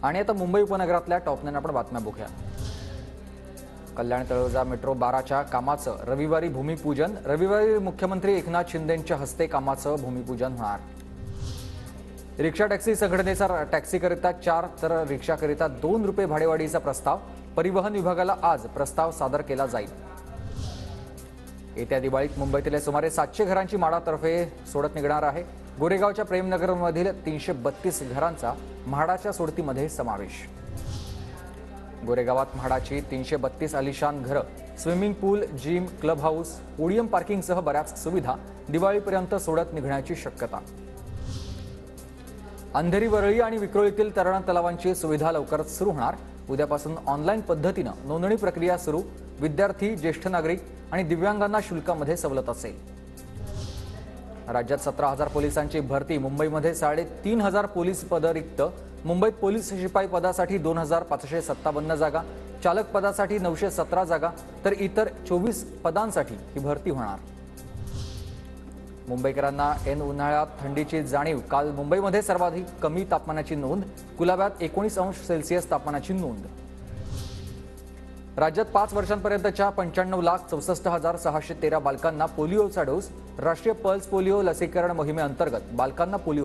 आणि आता मुंबई उपनगरातल्या टॉप 9 आपण बातम्या बघूया। कल्याण तळोजा मेट्रो 12च्या कामाचं रविवारी भूमिपूजन। रविवारी मुख्यमंत्री एकनाथ शिंदेंच्या हस्ते कामाचं भूमिपूजन होणार। रिक्षा टॅक्सी संघटनेचा टॅक्सीकरिता 4 तर रिक्षाकरिता 2 रुपये भाडेवाढीचा प्रस्ताव परिवहन विभागाला आज प्रस्ताव सादर केला जाईल। येत्या दिवाळीत मुंबईतील सुमारे 700 घरांची म्हाडातर्फे सोडत निघणार आहे। गोरेगावच्या प्रेमनगरमधील 332 घरांचा म्हाडाच्या सोडतीमध्ये समावेश। गोरेगावात म्हाडाची 332 आलिशान घरं, स्विमिंग पूल, जिम, क्लब हाऊस, ओडीएम पार्किंगसह बऱ्याच सुविधा दिवाळीपर्यंत सोडत निघण्याची शक्यता। अंधेरी, वरळी आणि विक्रोळीतील तरण तलावांची सुविधा लवकरच सुरू होणार। उद्यापासून ऑनलाईन पद्धतीने नोंदणी प्रक्रिया सुरू। विद्यार्थी, ज्येष्ठ नागरिक आणि दिव्यांगांना शुल्कामध्ये सवलत असेल। राज्यात 17,000 पोलिसांची भरती। मुंबईमध्ये 3,500 पोलीस पदं रिक्त। मुंबईत पोलीस शिपाई पदासाठी 2,557 जागा, चालक पदासाठी 917 जागा तर इतर 24 पदांसाठी ही भरती होणार। मुंबईकरांना ऐन उन्हाळ्यात थंडीची जाणीव। काल मुंबईमध्ये सर्वाधिक कमी तापमानाची नोंद। कुलाब्यात 19 अंश सेल्सिअस तापमानाची नोंद। राज्यात 5 वर्षांपर्यंतच्या 95,64,613 बालकांना पोलिओचा डोस। राष्ट्रीय पल्स पोलिओ लसीकरण मोहिमेअंतर्गत बालकांना पोलिओ